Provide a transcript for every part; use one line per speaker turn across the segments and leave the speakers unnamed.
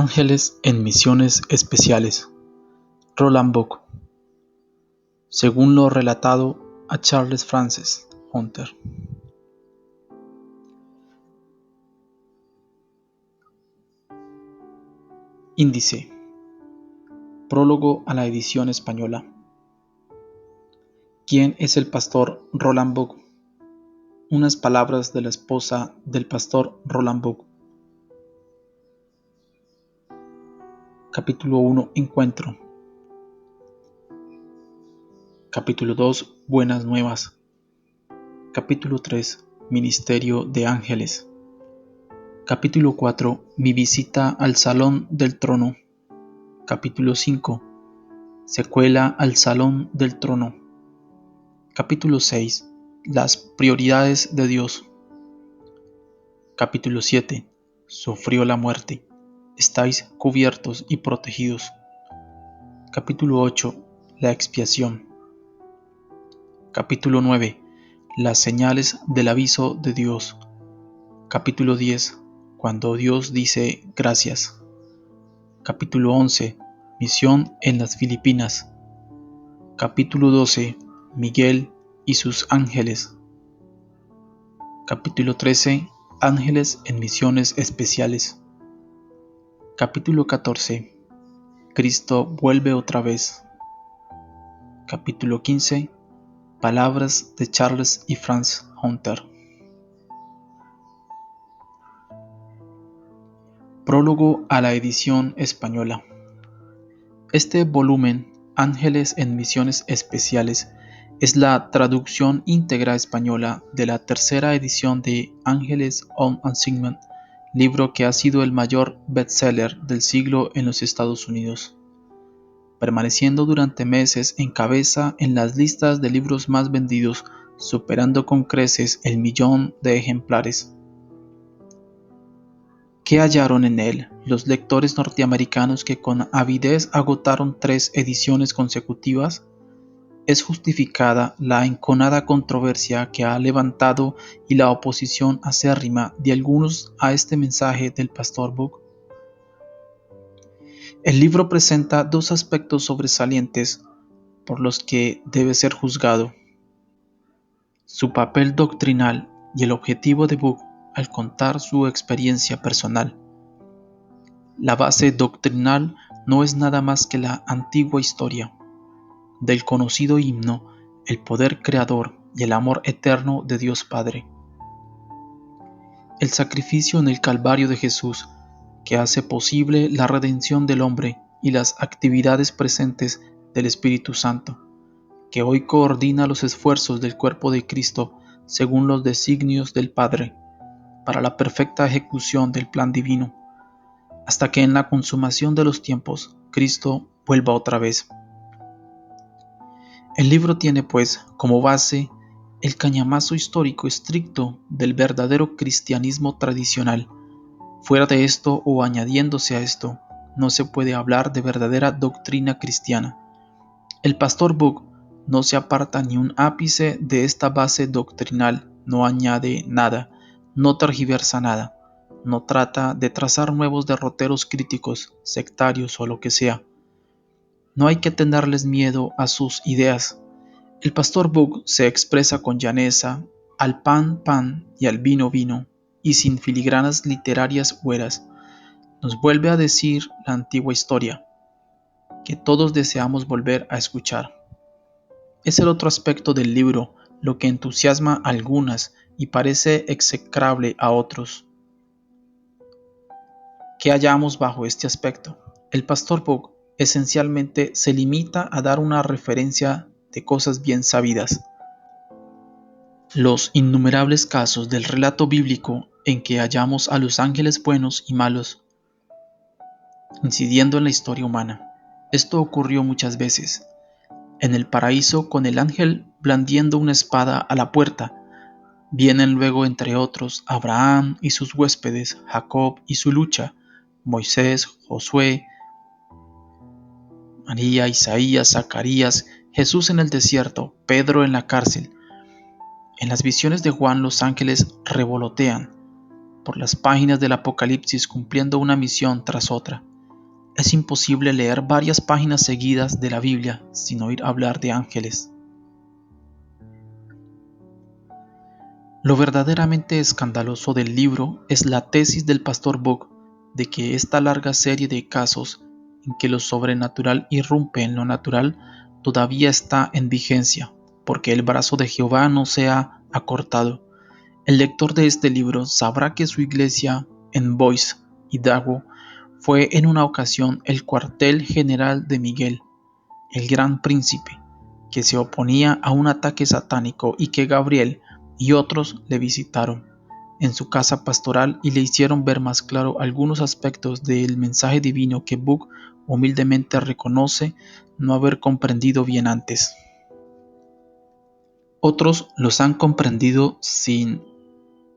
Ángeles en misiones especiales. Roland Buck. Según lo relatado a Charles Francis Hunter. Índice. Prólogo a la edición española. ¿Quién es el pastor Roland Buck? Unas palabras de la esposa del pastor Roland Buck. Capítulo 1. Encuentro. Capítulo 2. Buenas nuevas. Capítulo 3. Ministerio de ángeles. Capítulo 4. Mi visita al Salón del Trono. Capítulo 5. Secuela al Salón del Trono. Capítulo 6. Las prioridades de Dios. Capítulo 7. Sufrió la muerte. Estáis cubiertos y protegidos. Capítulo 8. La expiación. Capítulo 9. Las señales del aviso de Dios. Capítulo 10. Cuando Dios dice gracias. Capítulo 11. Misión en las Filipinas. Capítulo 12. Miguel y sus ángeles. Capítulo 13. Ángeles en misiones especiales. Capítulo 14. Cristo vuelve otra vez. Capítulo 15. Palabras de Charles y Francis Hunter. Prólogo a la edición española. Este volumen, Ángeles en misiones especiales, es la traducción íntegra española de la tercera edición de Ángeles on Assignment, libro que ha sido el mayor bestseller del siglo en los Estados Unidos, permaneciendo durante meses en cabeza en las listas de libros más vendidos, superando con creces el 1.000.000 de ejemplares. ¿Qué hallaron en él los lectores norteamericanos que con avidez agotaron 3 ediciones consecutivas? Es justificada la enconada controversia que ha levantado y la oposición acérrima de algunos a este mensaje del pastor Buck. El libro presenta 2 aspectos sobresalientes por los que debe ser juzgado: su papel doctrinal y el objetivo de Buck al contar su experiencia personal. La base doctrinal no es nada más que la antigua historia del conocido himno, el poder creador y el amor eterno de Dios Padre. El sacrificio en el Calvario de Jesús, que hace posible la redención del hombre, y las actividades presentes del Espíritu Santo, que hoy coordina los esfuerzos del cuerpo de Cristo según los designios del Padre, para la perfecta ejecución del plan divino, hasta que en la consumación de los tiempos Cristo vuelva otra vez. El libro tiene, pues, como base el cañamazo histórico estricto del verdadero cristianismo tradicional. Fuera de esto o añadiéndose a esto, no se puede hablar de verdadera doctrina cristiana. El pastor Buck no se aparta ni un ápice de esta base doctrinal, no añade nada, no tergiversa nada, no trata de trazar nuevos derroteros críticos, sectarios o lo que sea. No hay que tenerles miedo a sus ideas. El pastor Buck se expresa con llaneza, al pan pan y al vino vino, y sin filigranas literarias hueras. Nos vuelve a decir la antigua historia, que todos deseamos volver a escuchar. Es el otro aspecto del libro, lo que entusiasma a algunas y parece execrable a otros. ¿Qué hallamos bajo este aspecto? El pastor Buck esencialmente se limita a dar una referencia de cosas bien sabidas. Los innumerables casos del relato bíblico en que hallamos a los ángeles buenos y malos, incidiendo en la historia humana. Esto ocurrió muchas veces. En el paraíso, con el ángel blandiendo una espada a la puerta, vienen luego, entre otros, Abraham y sus huéspedes, Jacob y su lucha, Moisés, Josué, María, Isaías, Zacarías, Jesús en el desierto, Pedro en la cárcel. En las visiones de Juan los ángeles revolotean. por las páginas del Apocalipsis cumpliendo una misión tras otra. Es imposible leer varias páginas seguidas de la Biblia sin oír hablar de ángeles. Lo verdaderamente escandaloso del libro es la tesis del pastor Buck de que esta larga serie de casos en que lo sobrenatural irrumpe en lo natural todavía está en vigencia, porque el brazo de Jehová no se ha acortado. El lector de este libro sabrá que su iglesia en Boise, Idaho, fue en una ocasión el cuartel general de Miguel, el gran príncipe, que se oponía a un ataque satánico y que Gabriel y otros le visitaron en su casa pastoral y le hicieron ver más claro algunos aspectos del mensaje divino que Buck humildemente reconoce no haber comprendido bien antes. Otros los han comprendido sin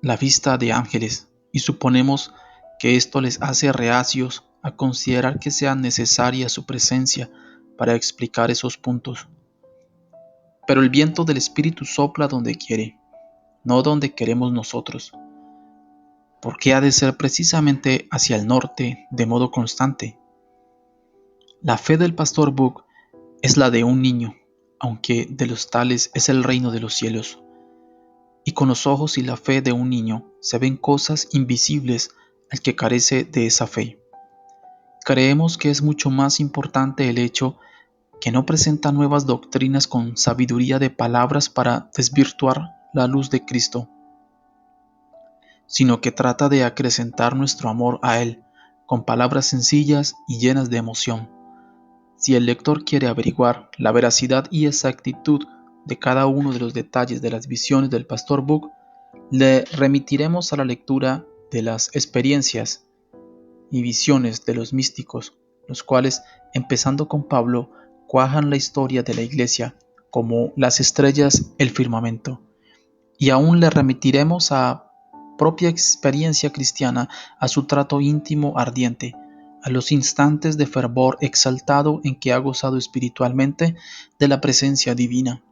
la vista de ángeles y suponemos que esto les hace reacios a considerar que sea necesaria su presencia para explicar esos puntos. Pero el viento del Espíritu sopla donde quiere, no donde queremos nosotros. ¿Por qué ha de ser precisamente hacia el norte de modo constante? La fe del pastor Buck es la de un niño, aunque de los tales es el reino de los cielos. Y con los ojos y la fe de un niño se ven cosas invisibles al que carece de esa fe. Creemos que es mucho más importante el hecho que no presenta nuevas doctrinas con sabiduría de palabras para desvirtuar la luz de Cristo, sino que trata de acrecentar nuestro amor a Él con palabras sencillas y llenas de emoción. Si el lector quiere averiguar la veracidad y exactitud de cada uno de los detalles de las visiones del pastor Buck, le remitiremos a la lectura de las experiencias y visiones de los místicos, los cuales, empezando con Pablo, cuajan la historia de la Iglesia como las estrellas el firmamento. Y aún le remitiremos a propia experiencia cristiana, a su trato íntimo ardiente, a los instantes de fervor exaltado en que ha gozado espiritualmente de la presencia divina.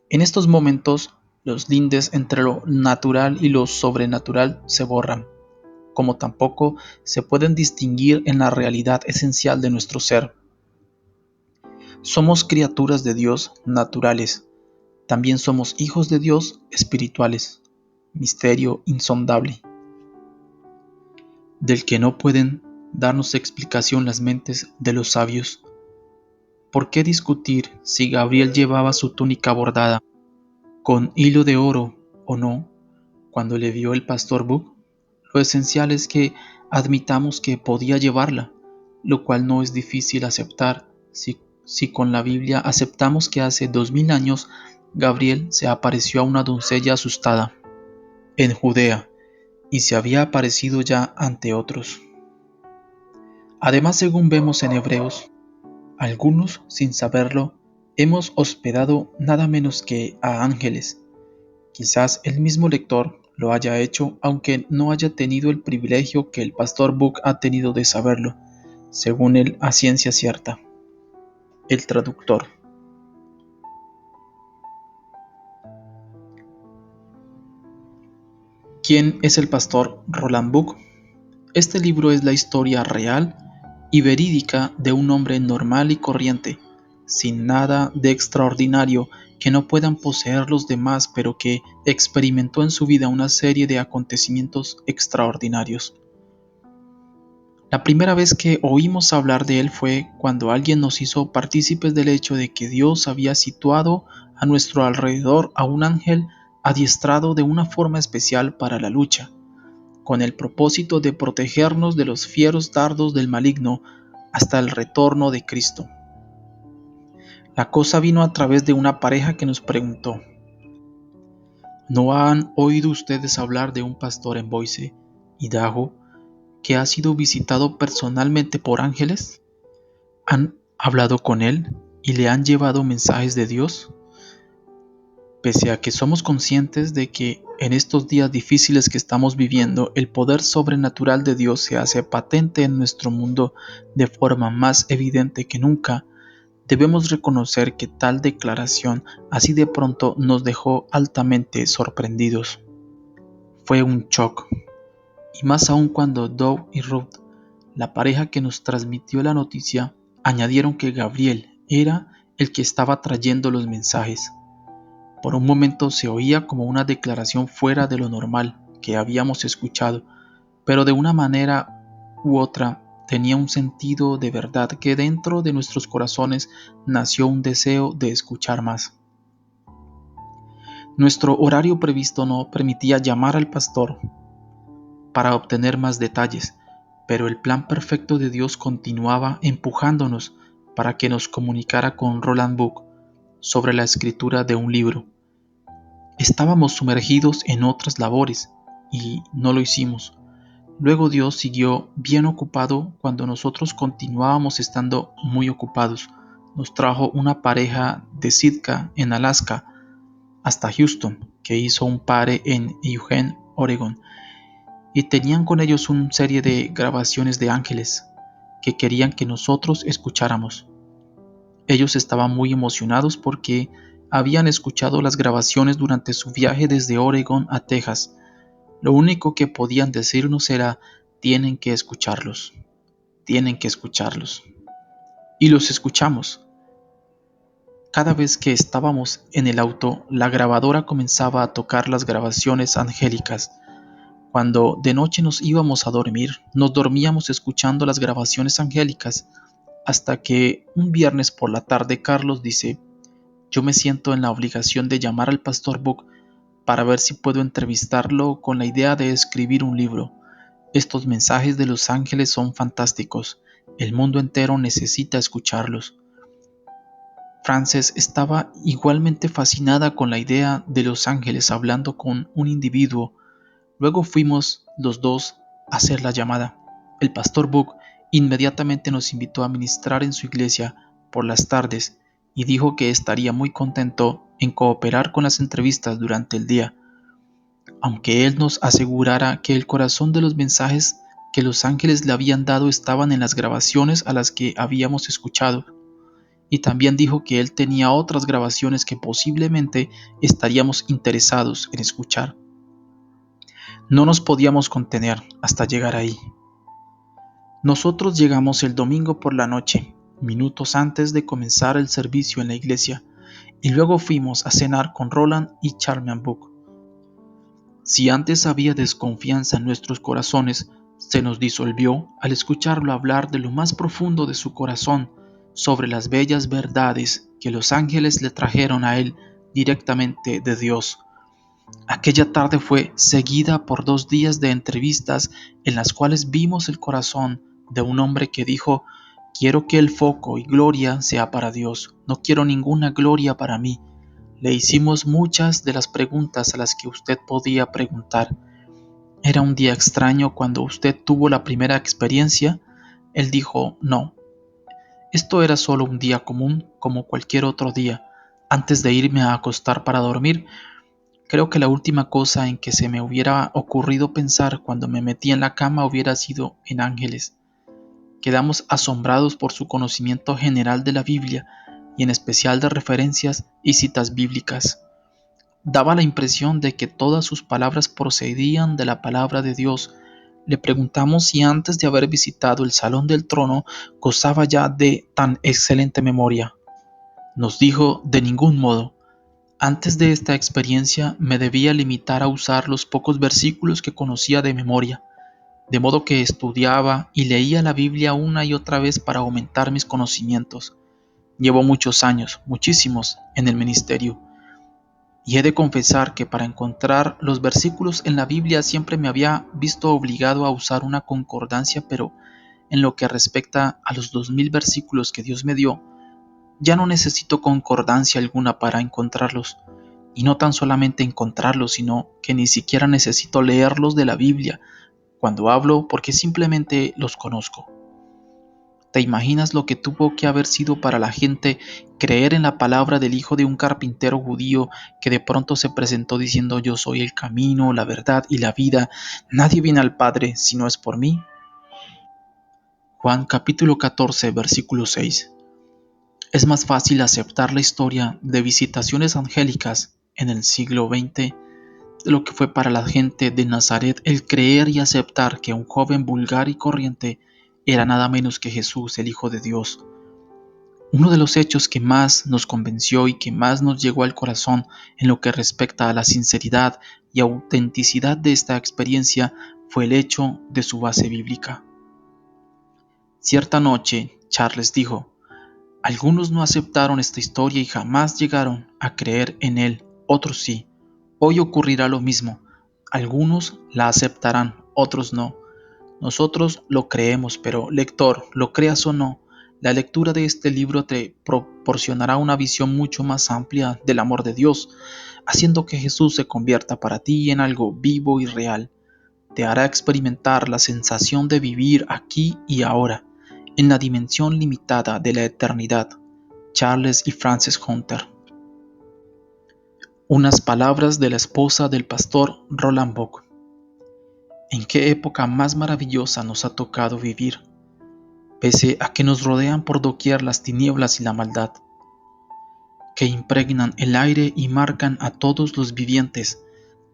En estos momentos, los lindes entre lo natural y lo sobrenatural se borran, como tampoco se pueden distinguir en la realidad esencial de nuestro ser. Somos criaturas de Dios naturales, también somos hijos de Dios espirituales, misterio insondable, del que no pueden darnos explicación las mentes de los sabios. ¿Por qué discutir si Gabriel llevaba su túnica bordada con hilo de oro o no cuando le vio el pastor Buck? Lo esencial es que admitamos que podía llevarla, lo cual no es difícil aceptar si con la Biblia aceptamos que hace 2000 años Gabriel se apareció a una doncella asustada en Judea y se había aparecido ya ante otros. Además, según vemos en Hebreos, algunos, sin saberlo, hemos hospedado nada menos que a ángeles. Quizás el mismo lector lo haya hecho, aunque no haya tenido el privilegio que el pastor Buck ha tenido de saberlo, según él a ciencia cierta. El traductor. ¿Quién es el pastor Roland Buck? Este libro es la historia real y verídica de un hombre normal y corriente, sin nada de extraordinario que no puedan poseer los demás, pero que experimentó en su vida una serie de acontecimientos extraordinarios. La primera vez que oímos hablar de él fue cuando alguien nos hizo partícipes del hecho de que Dios había situado a nuestro alrededor a un ángel adiestrado de una forma especial para la lucha, con el propósito de protegernos de los fieros dardos del maligno hasta el retorno de Cristo. La cosa vino a través de una pareja que nos preguntó: ¿no han oído ustedes hablar de un pastor en Boise, Idaho, que ha sido visitado personalmente por ángeles? ¿Han hablado con él y le han llevado mensajes de Dios? Pese a que somos conscientes de que en estos días difíciles que estamos viviendo, el poder sobrenatural de Dios se hace patente en nuestro mundo de forma más evidente que nunca, debemos reconocer que tal declaración así de pronto nos dejó altamente sorprendidos. Fue un shock. y más aún cuando Doug y Ruth, la pareja que nos transmitió la noticia, añadieron que Gabriel era el que estaba trayendo los mensajes. Por un momento se oía como una declaración fuera de lo normal que habíamos escuchado, pero de una manera u otra tenía un sentido de verdad que dentro de nuestros corazones nació un deseo de escuchar más. Nuestro horario previsto no permitía llamar al pastor para obtener más detalles, pero el plan perfecto de Dios continuaba empujándonos para que nos comunicara con Roland Buck sobre la escritura de un libro. Estábamos sumergidos en otras labores y no lo hicimos. Luego Dios siguió bien ocupado cuando nosotros continuábamos estando muy ocupados. Nos trajo una pareja de Sitka en Alaska hasta Houston, que hizo un pare en Eugene, Oregon, y tenían con ellos una serie de grabaciones de ángeles que querían que nosotros escucháramos. Ellos estaban muy emocionados porque habían escuchado las grabaciones durante su viaje desde Oregon a Texas. Lo único que podían decirnos era: tienen que escucharlos, tienen que escucharlos. Y los escuchamos. Cada vez que estábamos en el auto, la grabadora comenzaba a tocar las grabaciones angélicas. Cuando de noche nos íbamos a dormir, nos dormíamos escuchando las grabaciones angélicas, hasta que un viernes por la tarde Carlos dice: yo me siento en la obligación de llamar al pastor Buck para ver si puedo entrevistarlo con la idea de escribir un libro. Estos mensajes de los ángeles son fantásticos. El mundo entero necesita escucharlos. Frances estaba igualmente fascinada con la idea de los ángeles hablando con un individuo. Luego fuimos los dos a hacer la llamada. El pastor Buck inmediatamente nos invitó a ministrar en su iglesia por las tardes y dijo que estaría muy contento en cooperar con las entrevistas durante el día, aunque él nos asegurara que el corazón de los mensajes que los ángeles le habían dado estaban en las grabaciones a las que habíamos escuchado. Y también dijo que él tenía otras grabaciones que posiblemente estaríamos interesados en escuchar. No nos podíamos contener hasta llegar ahí. Nosotros llegamos el domingo por la noche, minutos antes de comenzar el servicio en la iglesia, y luego fuimos a cenar con Roland y Charmian Buck. Si antes había desconfianza en nuestros corazones, se nos disolvió al escucharlo hablar de lo más profundo de su corazón sobre las bellas verdades que los ángeles le trajeron a él directamente de Dios. Aquella tarde fue seguida por 2 días de entrevistas en las cuales vimos el corazón de un hombre que dijo: quiero que el foco y gloria sea para Dios, no quiero ninguna gloria para mí. Le hicimos muchas de las preguntas a las que usted podía preguntar. ¿Era un día extraño cuando usted tuvo la primera experiencia? Él dijo: no, esto era solo un día común como cualquier otro día. Antes de irme a acostar para dormir, creo que la última cosa en que se me hubiera ocurrido pensar cuando me metí en la cama hubiera sido en ángeles. Quedamos asombrados por su conocimiento general de la Biblia y en especial de referencias y citas bíblicas. Daba la impresión de que todas sus palabras procedían de la palabra de Dios. Le preguntamos si antes de haber visitado el Salón del Trono gozaba ya de tan excelente memoria. Nos dijo: de ningún modo. Antes de esta experiencia me debía limitar a usar los pocos versículos que conocía de memoria, de modo que estudiaba y leía la Biblia una y otra vez para aumentar mis conocimientos. Llevo muchos años, muchísimos, en el ministerio, y he de confesar que para encontrar los versículos en la Biblia siempre me había visto obligado a usar una concordancia, pero en lo que respecta a los 2000 versículos que Dios me dio, ya no necesito concordancia alguna para encontrarlos. Y no tan solamente encontrarlos, sino que ni siquiera necesito leerlos de la Biblia cuando hablo, porque simplemente los conozco. ¿Te imaginas lo que tuvo que haber sido para la gente creer en la palabra del hijo de un carpintero judío que de pronto se presentó diciendo: yo soy el camino, la verdad y la vida, nadie viene al Padre si no es por mí? Juan capítulo 14 versículo 6. Es más fácil aceptar la historia de visitaciones angélicas en el siglo XX de lo que fue para la gente de Nazaret el creer y aceptar que un joven vulgar y corriente era nada menos que Jesús, el Hijo de Dios. Uno de los hechos que más nos convenció y que más nos llegó al corazón en lo que respecta a la sinceridad y autenticidad de esta experiencia fue el hecho de su base bíblica. Cierta noche, Charles dijo: algunos no aceptaron esta historia y jamás llegaron a creer en él, otros sí. Hoy ocurrirá lo mismo. Algunos la aceptarán, otros no. Nosotros lo creemos, pero lector, lo creas o no, la lectura de este libro te proporcionará una visión mucho más amplia del amor de Dios, haciendo que Jesús se convierta para ti en algo vivo y real. Te hará experimentar la sensación de vivir aquí y ahora, en la dimensión limitada de la eternidad. Charles y Frances Hunter. Unas palabras de la esposa del pastor Roland Buck. ¿En qué época más maravillosa nos ha tocado vivir? Pese a que nos rodean por doquier las tinieblas y la maldad, que impregnan el aire y marcan a todos los vivientes,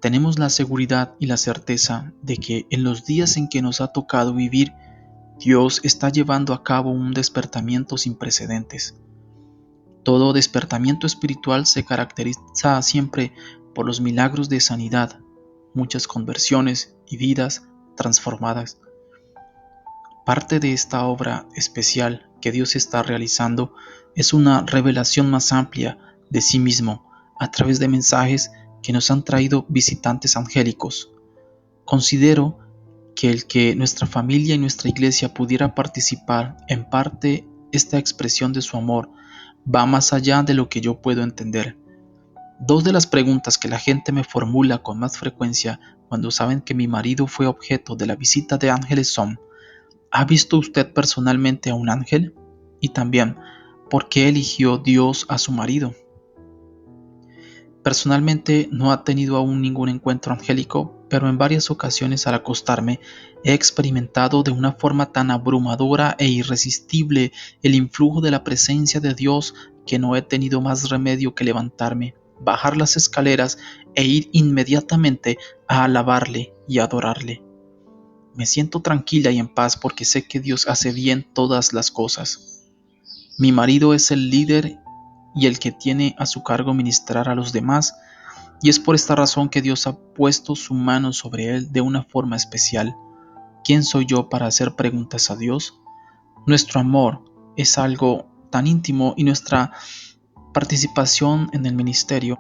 tenemos la seguridad y la certeza de que en los días en que nos ha tocado vivir, Dios está llevando a cabo un despertamiento sin precedentes. Todo despertamiento espiritual se caracteriza siempre por los milagros de sanidad, muchas conversiones y vidas transformadas. Parte de esta obra especial que Dios está realizando es una revelación más amplia de sí mismo a través de mensajes que nos han traído visitantes angélicos. Considero que el que nuestra familia y nuestra iglesia pudiera participar en parte esta expresión de su amor va más allá de lo que yo puedo entender. Dos de las preguntas que la gente me formula con más frecuencia cuando saben que mi marido fue objeto de la visita de ángeles son: ¿ha visto usted personalmente a un ángel? Y también, ¿por qué eligió Dios a su marido? Personalmente no he tenido aún ningún encuentro angélico, pero en varias ocasiones al acostarme he experimentado de una forma tan abrumadora e irresistible el influjo de la presencia de Dios que no he tenido más remedio que levantarme, bajar las escaleras e ir inmediatamente a alabarle y adorarle. Me siento tranquila y en paz porque sé que Dios hace bien todas las cosas. Mi marido es el líder y el que tiene a su cargo ministrar a los demás, y es por esta razón que Dios ha puesto su mano sobre él de una forma especial. ¿Quién soy yo para hacer preguntas a Dios? Nuestro amor es algo tan íntimo y nuestra participación en el ministerio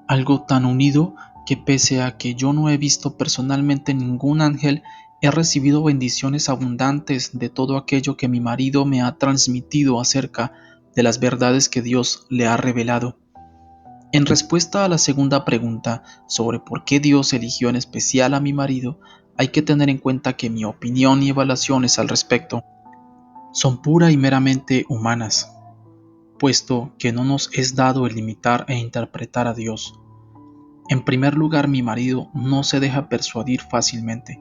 algo tan unido que pese a que yo no he visto personalmente ningún ángel, he recibido bendiciones abundantes de todo aquello que mi marido me ha transmitido acerca de las verdades que Dios le ha revelado. En respuesta a la segunda pregunta sobre por qué Dios eligió en especial a mi marido, hay que tener en cuenta que mi opinión y evaluaciones al respecto son pura y meramente humanas, puesto que no nos es dado el limitar e interpretar a Dios. En primer lugar, mi marido no se deja persuadir fácilmente.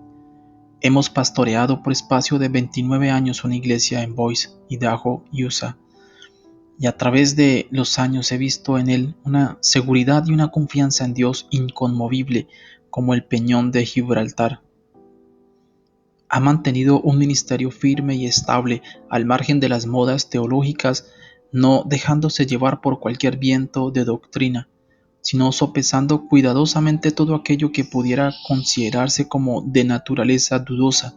Hemos pastoreado por espacio de 29 años una iglesia en Boise, Idaho, USA, y a través de los años he visto en él una seguridad y una confianza en Dios inconmovible como el peñón de Gibraltar. Ha mantenido un ministerio firme y estable al margen de las modas teológicas, no dejándose llevar por cualquier viento de doctrina, sino sopesando cuidadosamente todo aquello que pudiera considerarse como de naturaleza dudosa.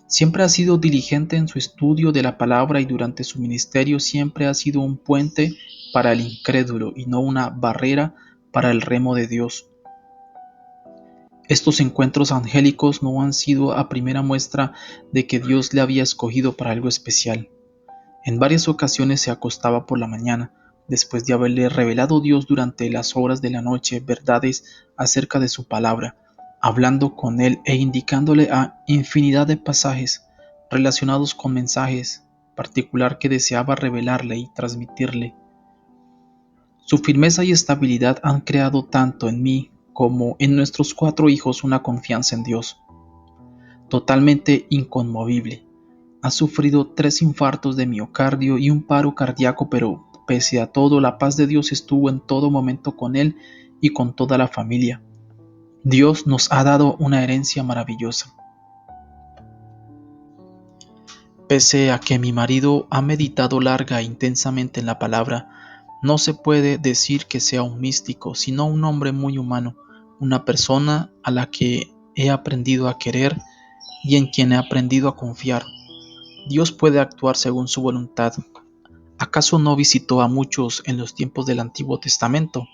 Siempre ha sido diligente en su estudio de la palabra y durante su ministerio siempre ha sido un puente para el incrédulo y no una barrera para el remo de Dios. Estos encuentros angélicos no han sido a primera muestra de que Dios le había escogido para algo especial. En varias ocasiones se acostaba por la mañana, después de haberle revelado Dios durante las horas de la noche verdades acerca de su palabra, hablando con él e indicándole a infinidad de pasajes relacionados con mensajes particular que deseaba revelarle y transmitirle. Su firmeza y estabilidad han creado tanto en mí como en nuestros 4 hijos una confianza en Dios, totalmente inconmovible. Ha sufrido 3 infartos de miocardio y un paro cardíaco, pero pese a todo, la paz de Dios estuvo en todo momento con él y con toda la familia. Dios nos ha dado una herencia maravillosa. Pese a que mi marido ha meditado larga e intensamente en la palabra, no se puede decir que sea un místico, sino un hombre muy humano, una persona a la que he aprendido a querer y en quien he aprendido a confiar. Dios puede actuar según su voluntad. ¿Acaso no visitó a muchos en los tiempos del Antiguo Testamento?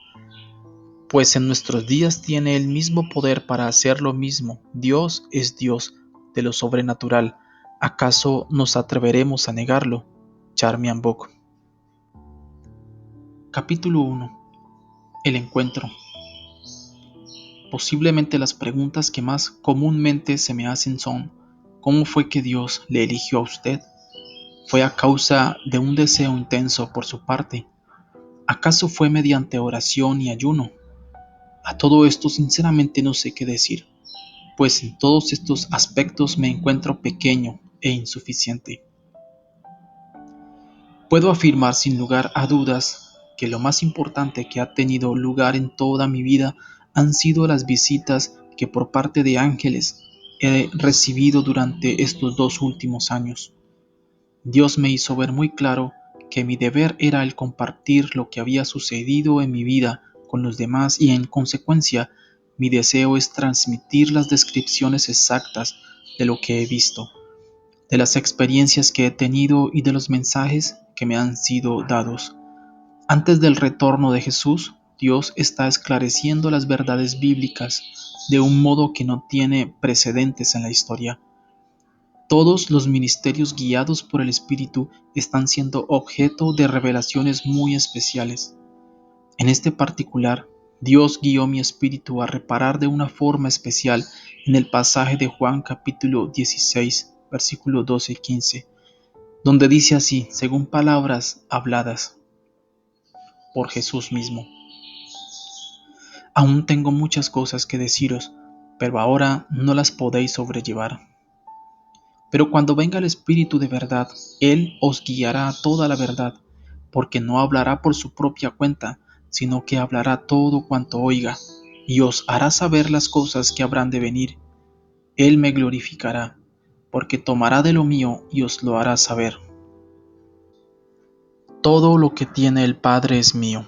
Pues en nuestros días tiene el mismo poder para hacer lo mismo. Dios es Dios de lo sobrenatural. ¿Acaso nos atreveremos a negarlo? Charmian Book. Capítulo 1. El encuentro. Posiblemente las preguntas que más comúnmente se me hacen son: ¿cómo fue que Dios le eligió a usted? ¿Fue a causa de un deseo intenso por su parte? ¿Acaso fue mediante oración y ayuno? A todo esto sinceramente no sé qué decir, pues en todos estos aspectos me encuentro pequeño e insuficiente. Puedo afirmar sin lugar a dudas que lo más importante que ha tenido lugar en toda mi vida han sido las visitas que por parte de ángeles he recibido durante estos 2 últimos años. Dios me hizo ver muy claro que mi deber era el compartir lo que había sucedido en mi vida con los demás y en consecuencia mi deseo es transmitir las descripciones exactas de lo que he visto, de las experiencias que he tenido y de los mensajes que me han sido dados. Antes del retorno de Jesús, Dios está esclareciendo las verdades bíblicas de un modo que no tiene precedentes en la historia. Todos los ministerios guiados por el Espíritu están siendo objeto de revelaciones muy especiales. En este particular, Dios guió mi espíritu a reparar de una forma especial en el pasaje de Juan capítulo 16, versículos 12 y 15, donde dice así, según palabras habladas por Jesús mismo: Aún tengo muchas cosas que deciros, pero ahora no las podéis sobrellevar. Pero cuando venga el Espíritu de verdad, Él os guiará a toda la verdad, porque no hablará por su propia cuenta, sino que hablará todo cuanto oiga, y os hará saber las cosas que habrán de venir. Él me glorificará, porque tomará de lo mío y os lo hará saber. Todo lo que tiene el Padre es mío,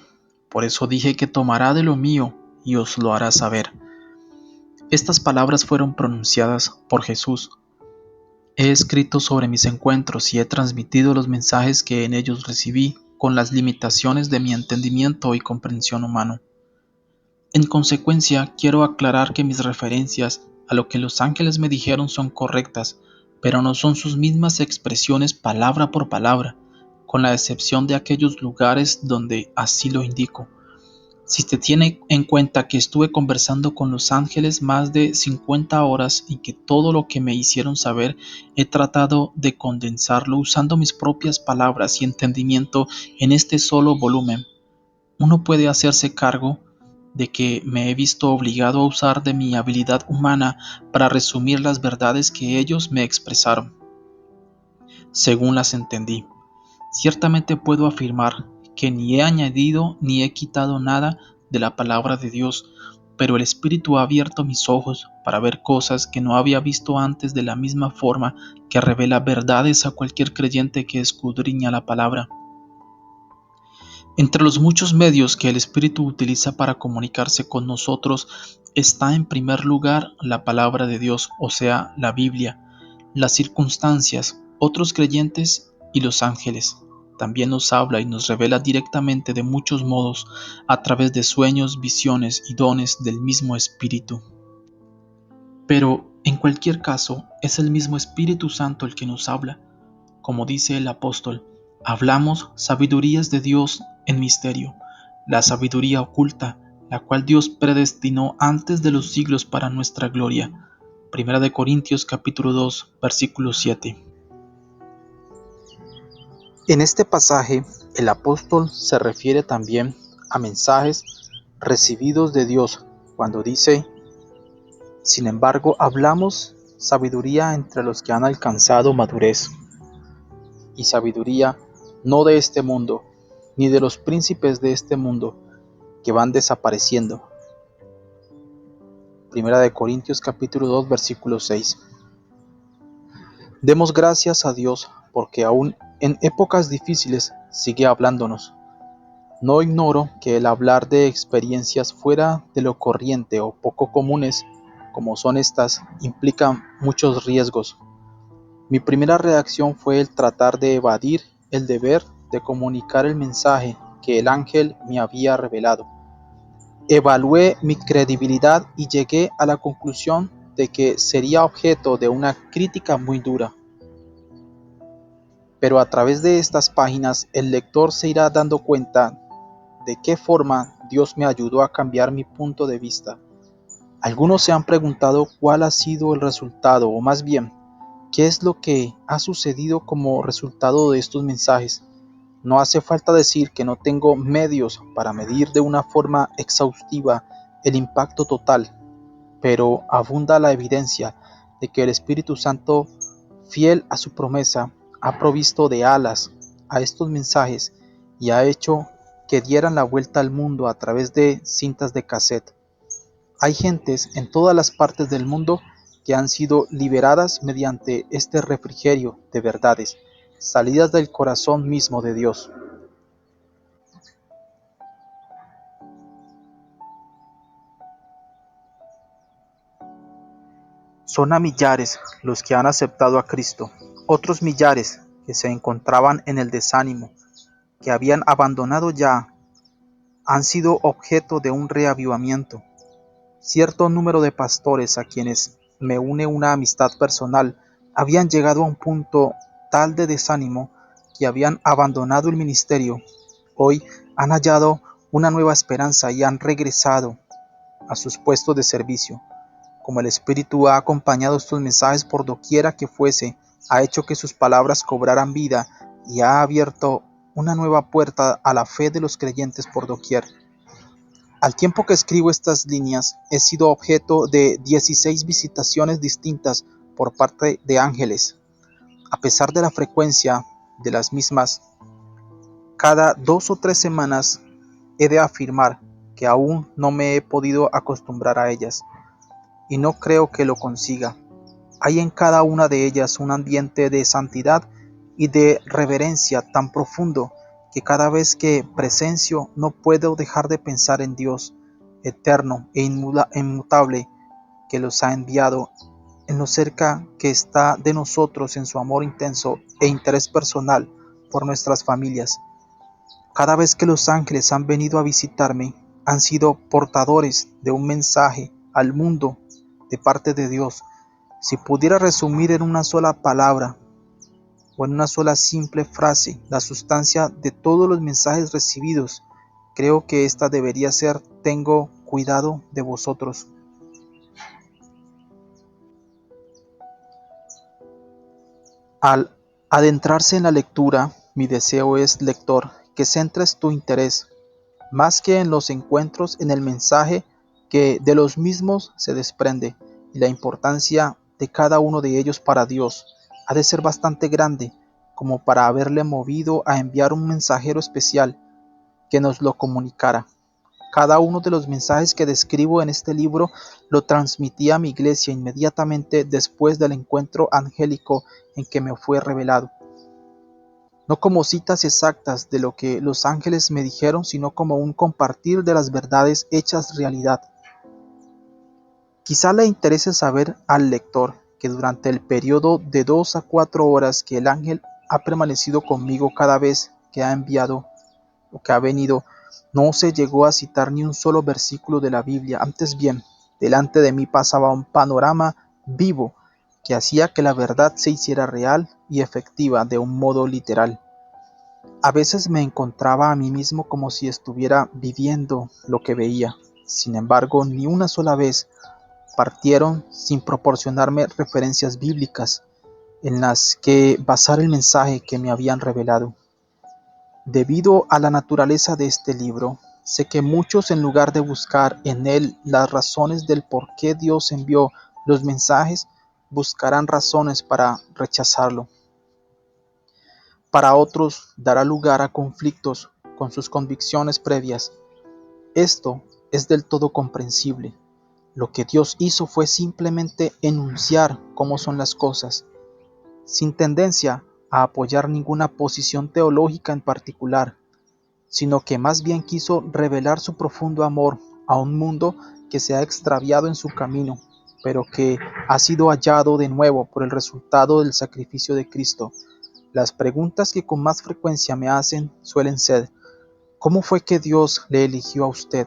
por eso dije que tomará de lo mío y os lo hará saber. Estas palabras fueron pronunciadas por Jesús. He escrito sobre mis encuentros y he transmitido los mensajes que en ellos recibí con las limitaciones de mi entendimiento y comprensión humano. En consecuencia, quiero aclarar que mis referencias a lo que los ángeles me dijeron son correctas, pero no son sus mismas expresiones palabra por palabra, con la excepción de aquellos lugares donde así lo indico. Si se tiene en cuenta que estuve conversando con los ángeles más de 50 horas y que todo lo que me hicieron saber he tratado de condensarlo usando mis propias palabras y entendimiento en este solo volumen, uno puede hacerse cargo de que me he visto obligado a usar de mi habilidad humana para resumir las verdades que ellos me expresaron, según las entendí. Ciertamente puedo afirmar que ni he añadido ni he quitado nada de la palabra de Dios, pero el Espíritu ha abierto mis ojos para ver cosas que no había visto antes de la misma forma que revela verdades a cualquier creyente que escudriña la palabra. Entre los muchos medios que el Espíritu utiliza para comunicarse con nosotros está en primer lugar la palabra de Dios, o sea, la Biblia, las circunstancias, otros creyentes y los ángeles. También nos habla y nos revela directamente de muchos modos a través de sueños, visiones y dones del mismo Espíritu. Pero, en cualquier caso, es el mismo Espíritu Santo el que nos habla. Como dice el apóstol, hablamos sabidurías de Dios en misterio, la sabiduría oculta, la cual Dios predestinó antes de los siglos para nuestra gloria. Primera de Corintios capítulo 2, versículo 7. En este pasaje, el apóstol se refiere también a mensajes recibidos de Dios cuando dice: sin embargo, hablamos sabiduría entre los que han alcanzado madurez, y sabiduría no de este mundo, ni de los príncipes de este mundo, que van desapareciendo, Primera de Corintios capítulo 2 versículo 6. Demos gracias a Dios porque aún en épocas difíciles sigue hablándonos. No ignoro que el hablar de experiencias fuera de lo corriente o poco comunes, como son estas, implica muchos riesgos. Mi primera reacción fue el tratar de evadir el deber de comunicar el mensaje que el ángel me había revelado. Evalué mi credibilidad y llegué a la conclusión de que sería objeto de una crítica muy dura. Pero a través de estas páginas el lector se irá dando cuenta de qué forma Dios me ayudó a cambiar mi punto de vista. Algunos se han preguntado cuál ha sido el resultado, o más bien, qué es lo que ha sucedido como resultado de estos mensajes. No hace falta decir que no tengo medios para medir de una forma exhaustiva el impacto total, pero abunda la evidencia de que el Espíritu Santo, fiel a su promesa, ha provisto de alas a estos mensajes y ha hecho que dieran la vuelta al mundo a través de cintas de cassette. Hay gentes en todas las partes del mundo que han sido liberadas mediante este refrigerio de verdades, salidas del corazón mismo de Dios. Son a millares los que han aceptado a Cristo, otros millares que se encontraban en el desánimo, que habían abandonado ya, han sido objeto de un reavivamiento. Cierto número de pastores a quienes me une una amistad personal habían llegado a un punto tal de desánimo que habían abandonado el ministerio. Hoy han hallado una nueva esperanza y han regresado a sus puestos de servicio. Como el Espíritu ha acompañado estos mensajes por doquiera que fuese, ha hecho que sus palabras cobraran vida y ha abierto una nueva puerta a la fe de los creyentes por doquier. Al tiempo que escribo estas líneas, he sido objeto de 16 visitaciones distintas por parte de ángeles. A pesar de la frecuencia de las mismas, cada 2 o 3 semanas he de afirmar que aún no me he podido acostumbrar a ellas, y no creo que lo consiga. Hay en cada una de ellas un ambiente de santidad y de reverencia tan profundo que cada vez que presencio no puedo dejar de pensar en Dios, eterno e inmutable, que los ha enviado, en lo cerca que está de nosotros en su amor intenso e interés personal por nuestras familias. Cada vez que los ángeles han venido a visitarme, han sido portadores de un mensaje al mundo de parte de Dios. Si pudiera resumir en una sola palabra o en una sola simple frase la sustancia de todos los mensajes recibidos, creo que esta debería ser: tengo cuidado de vosotros. Al adentrarse en la lectura, mi deseo es, lector, que centres tu interés, más que en los encuentros, en el mensaje que de los mismos se desprende, y la importancia de cada uno de ellos para Dios ha de ser bastante grande como para haberle movido a enviar un mensajero especial que nos lo comunicara. Cada uno de los mensajes que describo en este libro lo transmití a mi iglesia inmediatamente después del encuentro angélico en que me fue revelado. No como citas exactas de lo que los ángeles me dijeron, sino como un compartir de las verdades hechas realidad. Quizá le interese saber al lector que durante el periodo de 2 a 4 horas que el ángel ha permanecido conmigo cada vez que ha enviado o que ha venido, no se llegó a citar ni un solo versículo de la Biblia. Antes bien, delante de mí pasaba un panorama vivo que hacía que la verdad se hiciera real y efectiva de un modo literal. A veces me encontraba a mí mismo como si estuviera viviendo lo que veía. Sin embargo, ni una sola vez partieron sin proporcionarme referencias bíblicas en las que basar el mensaje que me habían revelado. Debido a la naturaleza de este libro, sé que muchos, en lugar de buscar en él las razones del por qué Dios envió los mensajes, buscarán razones para rechazarlo. Para otros dará lugar a conflictos con sus convicciones previas. Esto es del todo comprensible.
Lo que Dios hizo fue simplemente enunciar cómo son las cosas, sin tendencia a apoyar ninguna posición teológica en particular, sino que más bien quiso revelar su profundo amor a un mundo que se ha extraviado en su camino, pero que ha sido hallado de nuevo por el resultado del sacrificio de Cristo. Las preguntas que con más frecuencia me hacen suelen ser: ¿cómo fue que Dios le eligió a usted?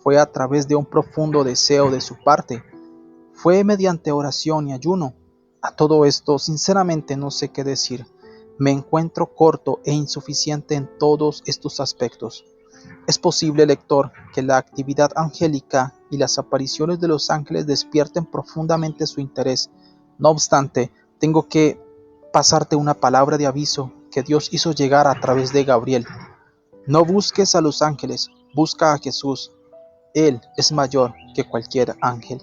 ¿Fue a través de un profundo deseo de su parte? ¿Fue mediante oración y ayuno? A todo esto, sinceramente no sé qué decir. Me encuentro corto e insuficiente en todos estos aspectos. Es posible, lector, que la actividad angélica y las apariciones de los ángeles despierten profundamente su interés. No obstante, tengo que pasarte una palabra de aviso que Dios hizo llegar a través de Gabriel. No busques a los ángeles, busca a Jesús. Él es mayor que cualquier ángel.